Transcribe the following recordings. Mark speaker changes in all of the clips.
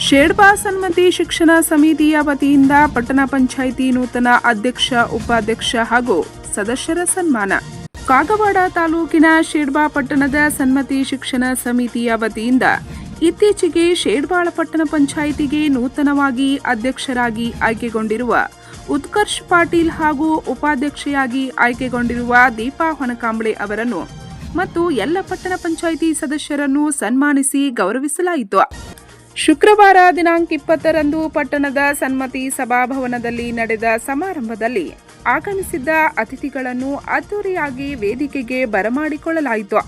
Speaker 1: ಶೇಡ್ಬಾ ಸನ್ಮತಿ ಶಿಕ್ಷಣ ಸಮಿತಿಯ ವತಿಯಿಂದ ಪಟ್ಟಣ ಪಂಚಾಯಿತಿ ನೂತನ ಅಧ್ಯಕ್ಷ ಉಪಾಧ್ಯಕ್ಷ ಹಾಗೂ ಸದಸ್ಯರ ಸನ್ಮಾನ. ಕಾಗವಾಡ ತಾಲೂಕಿನ ಶೇಡ್ಬಾ ಪಟ್ಟಣದ ಸನ್ಮತಿ ಶಿಕ್ಷಣ ಸಮಿತಿಯ ವತಿಯಿಂದ ಇತ್ತೀಚೆಗೆ ಶೇಡ್ಬಾಳ ಪಟ್ಟಣ ಪಂಚಾಯಿತಿಗೆ ನೂತನವಾಗಿ ಅಧ್ಯಕ್ಷರಾಗಿ ಆಯ್ಕೆಗೊಂಡಿರುವ ಉತ್ಕರ್ಷ್ ಪಾಟೀಲ್ ಹಾಗೂ ಉಪಾಧ್ಯಕ್ಷೆಯಾಗಿ ಆಯ್ಕೆಗೊಂಡಿರುವ ದೀಪಾ ಹೊನಕಾಂಬ್ಳೆ ಅವರನ್ನು ಮತ್ತು ಎಲ್ಲ ಪಟ್ಟಣ ಪಂಚಾಯಿತಿ ಸದಸ್ಯರನ್ನು ಸನ್ಮಾನಿಸಿ ಗೌರವಿಸಲಾಯಿತು. ಶುಕ್ರವಾರ ದಿನಾಂಕ 20ರಂದು ಪಟ್ಟಣದ ಸನ್ಮತಿ ಸಭಾಭವನದಲ್ಲಿ ನಡೆದ ಸಮಾರಂಭದಲ್ಲಿ ಆಗಮಿಸಿದ್ದ ಅತಿಥಿಗಳನ್ನು ಅದ್ದೂರಿಯಾಗಿ ವೇದಿಕೆಗೆ ಬರಮಾಡಿಕೊಳ್ಳಲಾಯಿತು.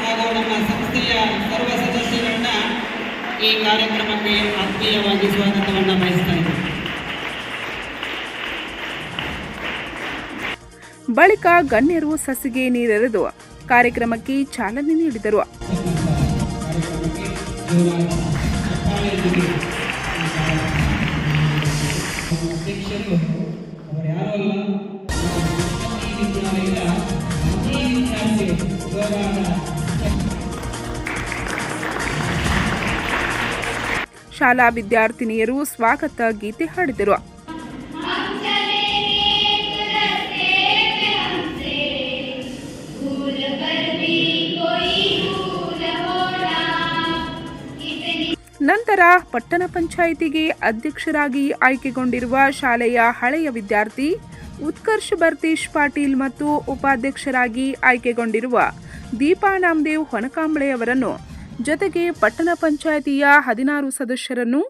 Speaker 2: ಹಾಗೂ ನಮ್ಮ ಸಂಸ್ಥೆಯ ಸರ್ವ ಸದಸ್ಯರನ್ನ ಈ ಕಾರ್ಯಕ್ರಮಕ್ಕೆ ಆತ್ಮೀಯವಾಗಿ ಸ್ವಾಗತವನ್ನು ಬಯಸ್ತಾ ಇದ್ದೇನೆ.
Speaker 1: ಬಳಿಕ ಗಣ್ಯರು ಸಸಿಗೆ ನೀರೆರೆದು ಕಾರ್ಯಕ್ರಮಕ್ಕೆ ಚಾಲನೆ ನೀಡಿದರು. ಶಾಲಾ ವಿದ್ಯಾರ್ಥಿನಿಯರು ಸ್ವಾಗತ ಗೀತೆ ಹಾಡಿದರು. ನಂತರ ಪಟ್ಟಣ ಪಂಚಾಯಿತಿಗೆ ಅಧ್ಯಕ್ಷರಾಗಿ ಆಯ್ಕೆಗೊಂಡಿರುವ ಶಾಲೆಯ ಹಳೆಯ ವಿದ್ಯಾರ್ಥಿ ಉತ್ಕರ್ಷ್ ಭರ್ತೇಶ್ ಪಾಟೀಲ್ ಮತ್ತು ಉಪಾಧ್ಯಕ್ಷರಾಗಿ ಆಯ್ಕೆಗೊಂಡಿರುವ ದೀಪಾ ನಾಮದೇವ್ ಹೊನಕಾಂಬ್ಳೆ ಅವರನ್ನು ಜೊತೆಗೆ ಪಟ್ಟಣ ಪಂಚಾಯಿತಿಯ 16 ಸದಸ್ಯರನ್ನು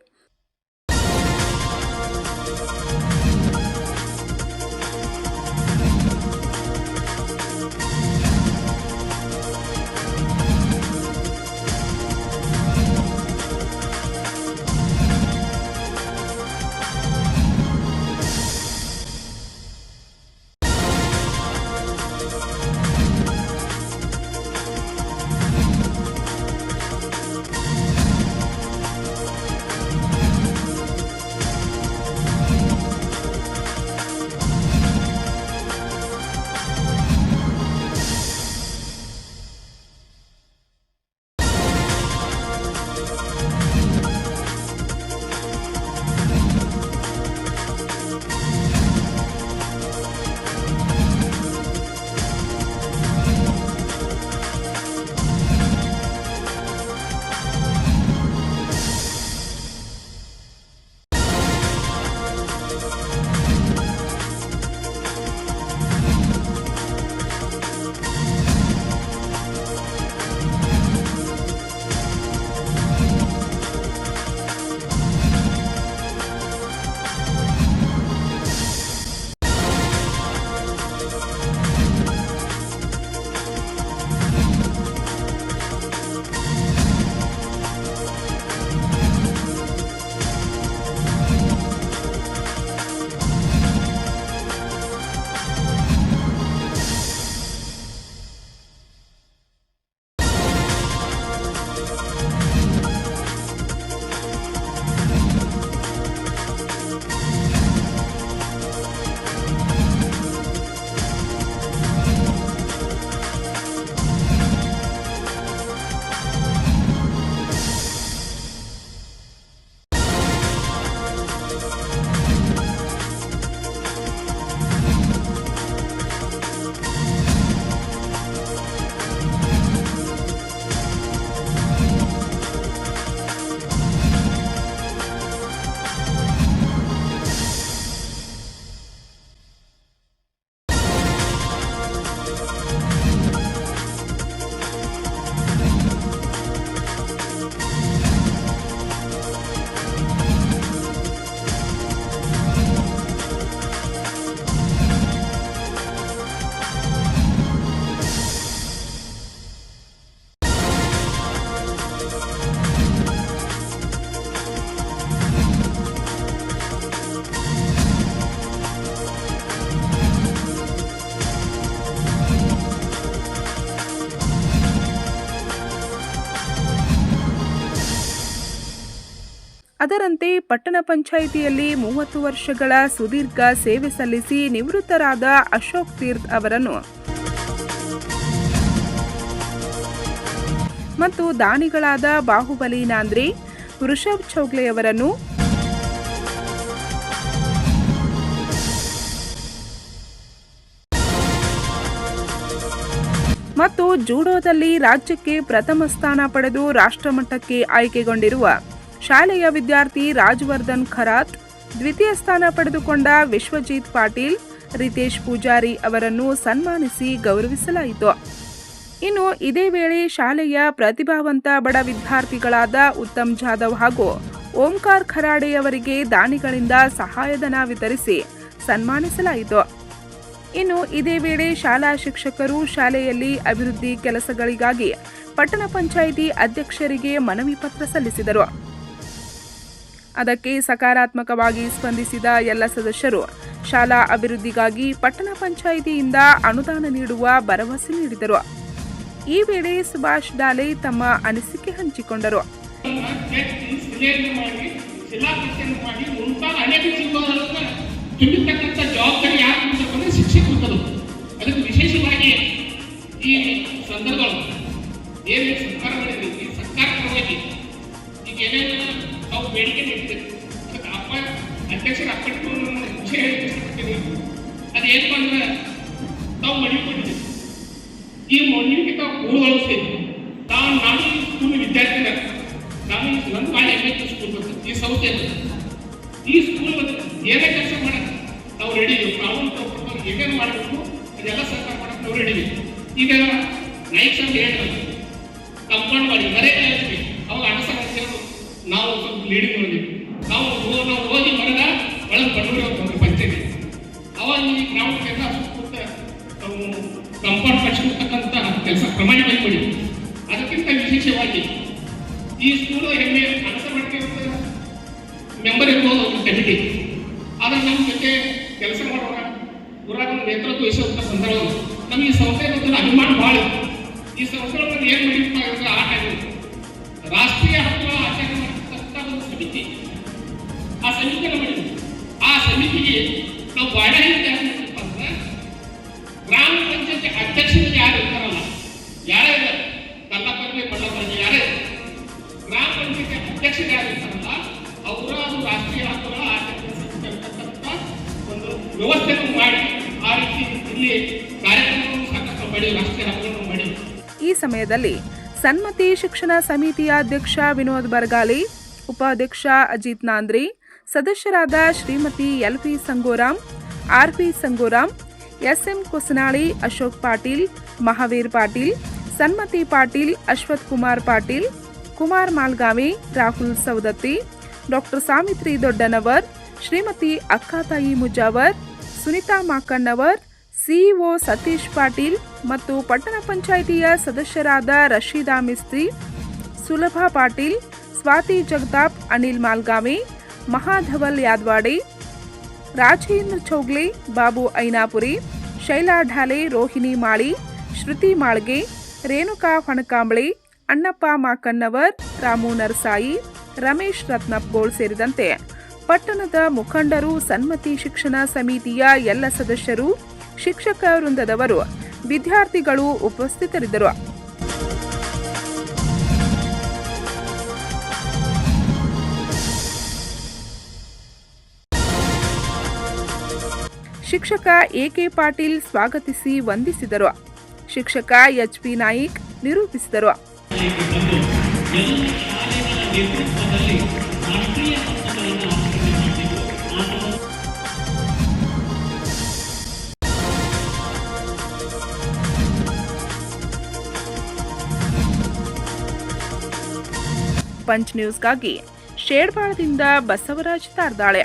Speaker 1: ಅದರಂತೆ ಪಟ್ಟಣ ಪಂಚಾಯಿತಿಯಲ್ಲಿ 30 ವರ್ಷಗಳ ಸುದೀರ್ಘ ಸೇವೆ ಸಲ್ಲಿಸಿ ನಿವೃತ್ತರಾದ ಅಶೋಕ್ ತೀರ್ಥ್ ಅವರನ್ನು ಮತ್ತು ದಾನಿಗಳಾದ ಬಾಹುಬಲಿ ನಾಂದ್ರಿ, ವೃಷಭ್ ಚೌಗ್ಲೆಯವರನ್ನು ಮತ್ತು ಜೂಡೋದಲ್ಲಿ ರಾಜ್ಯಕ್ಕೆ ಪ್ರಥಮ ಸ್ಥಾನ ಪಡೆದು ರಾಷ್ಟ್ರಮಟ್ಟಕ್ಕೆ ಆಯ್ಕೆಗೊಂಡಿರುವ ಶಾಲೆಯ ವಿದ್ಯಾರ್ಥಿ ರಾಜವರ್ಧನ್ ಖರಾತ್, ದ್ವಿತೀಯ ಸ್ಥಾನ ಪಡೆದುಕೊಂಡ ವಿಶ್ವಜಿತ್ ಪಾಟೀಲ್, ರಿತೇಶ್ ಪೂಜಾರಿ ಅವರನ್ನು ಸನ್ಮಾನಿಸಿ ಗೌರವಿಸಲಾಯಿತು. ಇನ್ನು ಇದೇ ವೇಳೆ ಶಾಲೆಯ ಪ್ರತಿಭಾವಂತ ಬಡ ವಿದ್ಯಾರ್ಥಿಗಳಾದ ಉತ್ತಮ್ ಜಾಧವ್ ಹಾಗೂ ಓಂಕಾರ್ ಖರಾಡೆಯವರಿಗೆ ದಾನಿಗಳಿಂದ ಸಹಾಯಧನ ವಿತರಿಸಿ ಸನ್ಮಾನಿಸಲಾಯಿತು. ಇನ್ನು ಇದೇ ವೇಳೆ ಶಾಲಾ ಶಿಕ್ಷಕರು ಶಾಲೆಯಲ್ಲಿ ಅಭಿವೃದ್ಧಿ ಕೆಲಸಗಳಿಗಾಗಿ ಪಟ್ಟಣ ಪಂಚಾಯಿತಿ ಅಧ್ಯಕ್ಷರಿಗೆ ಮನವಿ ಪತ್ರ ಸಲ್ಲಿಸಿದರು. ಅದಕ್ಕೆ ಸಕಾರಾತ್ಮಕವಾಗಿ ಸ್ಪಂದಿಸಿದ ಎಲ್ಲ ಸದಸ್ಯರು ಶಾಲಾ ಅಭಿವೃದ್ಧಿಗಾಗಿ ಪಟ್ಟಣ ಪಂಚಾಯಿತಿಯಿಂದ ಅನುದಾನ ನೀಡುವ ಭರವಸೆ ನೀಡಿದರು. ಈ ವೇಳೆ ಸುಭಾಷ್ ಡಾಲೆ ತಮ್ಮ ಅನಿಸಿಕೆ ಹಂಚಿಕೊಂಡರು.
Speaker 3: ತುಂಬಿರ್ತಕ್ಕಂಥ ಜವಾಬ್ದಾರಿ ಯಾರು ಅಂದರೆ ಶಿಕ್ಷಕರು. ಅದಕ್ಕೆ ವಿಶೇಷವಾಗಿ ಈ ಸಂದರ್ಭಗಳು ಏನೇನು ಸರ್ಕಾರ ಮಾಡಿದ್ವಿ, ಈ ಸರ್ಕಾರ ಪರವಾಗಿ ಈಗ ಏನೇನು ನಾವು ಬೇಡಿಕೆ ನೀಡ್ತೇವೆ ಅದಕ್ಕೆ ಅಧ್ಯಕ್ಷರ ಅಪ್ಪಟ್ಟು ವಿಷಯ ಇಷ್ಟಪಡ್ತೀವಿ. ಅದೇನಪ್ಪ ಅಂದ್ರೆ ನಾವು ಮನವಿ ಕೊಟ್ಟಿದ್ದೀವಿ. ಈ ಮನವಿಗೆ ತಾವು ಪೂರ್ವಗೊಳಿಸಿ ನಾನು ಈ ಸ್ಕೂಲ್ ವಿದ್ಯಾರ್ಥಿನ ನಾನು ಒಂದು ಮಾಡಿ MH ಸ್ಕೂಲ್ ಬರ್ತದೆ ಈ ಸಂಸ್ಥೆಯಲ್ಲಿ ಈ ಸ್ಕೂಲ್ ಏನೇ ಕೆಲಸ ಮಾಡಕ್ಕೆ ನಾವು ರೆಡಿ ಇದ್ದೀವಿ. ನಾವು ಏನೇನು ಮಾಡಬೇಕು ಅದೆಲ್ಲ ಸರ್ಕಾರ ಮಾಡಕ್ಕೆ ನಾವು ರೆಡಿ ಇದ್ದೀವಿ. ಈಗ ನೈಟ್ ಅಂತ ಹೇಳಿದ್ರು ಕಂಪೌಂಡ್ ಮಾಡಿ ಮರೆ ಹೇಳ್ತೀವಿ ಅವಾಗ ಅಡಸ ಮಾಡ್ತೇವೆ. ನಾವು ಸ್ವಲ್ಪ ಲೀಡಿಂಗ್ ಮಾಡಿದ್ವಿ. ನಾವು ಹೋಗಿ ಮರದ ಒಳಗೆ ಬಂದೂರು ಪಂಚಾಯತಿ ಅವಾಗ ಈ ಗ್ರಾಮಕ್ಕೆಲ್ಲ ಸುತ್ತ ನಾವು ಕಂಪೌಂಡ್ ಕಟ್ಸಿರ್ತಕ್ಕಂಥ ಕೆಲಸ ಪ್ರಮಾಣವಾಗಿ ಮಾಡಿದ್ವಿ. ಅದಕ್ಕಿಂತ ವಿಶೇಷವಾಗಿ ಈ ಸ್ಕೂಲು ಹೆಮ್ಮೆ ಅಡಸ ಮಾಡ್ತೇವೆ ಮೆಂಬರ್ ಇರ್ಬೋದು ಒಂದು ಕಮಿಟಿ. ಆದರೆ ನಮ್ಮ ಜೊತೆ ಕೆಲಸ ಮಾಡೋಣ ಊರಾಗ ನೇತೃತ್ವ ವಹಿಸುವಂಥ ಸಂದರ್ಭ ನಮಗೆ ಈ ಸಂಸ್ಥೆ ಬಗ್ಗೆ ಅಭಿಮಾನ ಭಾಳ ಇತ್ತು. ಈ ಸಂಸ್ಥೆಗಳನ್ನು ಏನು ಮಾಡಿಪ್ಪ ಅಂದ್ರೆ ಆ ಟೈಮ್ ರಾಷ್ಟ್ರೀಯ ಹಕ್ಕುಗಳ ಆಚರಣೆ ಮಾಡತಕ್ಕಂಥ ಒಂದು ಸಮಿತಿ, ಆ ಸಮಿತಿಯನ್ನು ಮಾಡಿದ್ವಿ. ಆ ಸಮಿತಿಗೆ ನಾವು ಬಾಳ ಹೇಳಿದ್ದಪ್ಪ ಅಂದ್ರೆ ಗ್ರಾಮ ಪಂಚಾಯತಿ ಅಧ್ಯಕ್ಷರು ಯಾರು ಇರ್ತಾರಲ್ಲ, ಯಾರೇ ಇಲ್ಲ ಕಲ್ಲಪ್ಪರ್ಲಿ ಮಲ್ಲಪ್ಪರ್ಲಿ ಯಾರೇ ಗ್ರಾಮ ಪಂಚಾಯತಿ ಅಧ್ಯಕ್ಷರು ಯಾರು ಇರ್ತಾರಲ್ಲ ಅವರು ಅದು ರಾಷ್ಟ್ರೀಯ ಹಕ್ಕುಗಳ ಆಚರಿಸತಕ್ಕಂಥ ಒಂದು ವ್ಯವಸ್ಥೆಯನ್ನು ಮಾಡಿ ಆ ರೀತಿ ಇಲ್ಲಿ ಕಾರ್ಯಕ್ರಮವನ್ನು ಸಾಕಷ್ಟು ಮಾಡಿ ರಾಷ್ಟ್ರೀಯ ಹಕ್ಕುಗಳನ್ನು ಮಾಡಿ.
Speaker 1: ಈ ಸಮಯದಲ್ಲಿ ಸನ್ಮತಿ ಶಿಕ್ಷಣ ಸಮಿತಿಯ ಅಧ್ಯಕ್ಷ ವಿನೋದ್ ಬರಗಾಲಿ, ಉಪಾಧ್ಯಕ್ಷ ಅಜಿತ್ ನಾಂದ್ರಿ, ಸದಸ್ಯರಾದ Shrimati LP Sangoram, RP Sangoram, SM Kosanali, Ashok Patil, Mahavir Patil, Sanmati Patil, Ashwath Kumar Patil, Kumar Malgavi, Rahul Saudatti, doctor Savitri Doddanavar, Shrimati Akkatai Mujawar, Sunita Makannavar, CEO Satish Patil ಮತ್ತು ಪಟ್ಟಣ ಪಂಚಾಯಿತಿಯ ಸದಸ್ಯರಾದ ರಶೀದಾ ಮಿಸ್ತ್ರಿ, ಸುಲಭಾ ಪಾಟೀಲ್, ಸ್ವಾತಿ ಜಗತಾಪ್, ಅನಿಲ್ ಮಾಲ್ಗಾವಿ, ಮಹಾಧವಲ್ ಯಾದವಾಡಿ, ರಾಜೇಂದ್ರ ಚೌಗ್ಲೆ, ಬಾಬು ಐನಾಪುರಿ, ಶೈಲಾ ಢಾಲೆ, ರೋಹಿಣಿ ಮಾಳಿ, ಶ್ರುತಿ ಮಾಳ್ಗೆ, ರೇಣುಕಾ ಫಣಕಾಂಬಳೆ, ಅಣ್ಣಪ್ಪ ಮಾಕಣ್ಣವರ್, ರಾಮು ನರಸಾಯಿ, ರಮೇಶ್ ರತ್ನಪ್ಗೋಳ್ ಸೇರಿದಂತೆ ಪಟ್ಟಣದ ಮುಖಂಡರು, ಸನ್ಮತಿ ಶಿಕ್ಷಣ ಸಮಿತಿಯ ಎಲ್ಲ ಸದಸ್ಯರು, ಶಿಕ್ಷಕ ವೃಂದದವರು, ವಿದ್ಯಾರ್ಥಿಗಳು ಉಪಸ್ಥಿತರಿದ್ದರು. ಶಿಕ್ಷಕ AK ಪಾಟೀಲ್ ಸ್ವಾಗತಿಸಿ ವಂದಿಸಿದರು. ಶಿಕ್ಷಕ HP ನಾಯಿಕ್ ನಿರೂಪಿಸಿದರು. ಪಂಚ್ ನ್ಯೂಸ್ಗಾಗಿ ಶೇಡ್ಬಾಳದಿಂದ ಬಸವರಾಜ್ ತಾರ್ದಾಳೆ.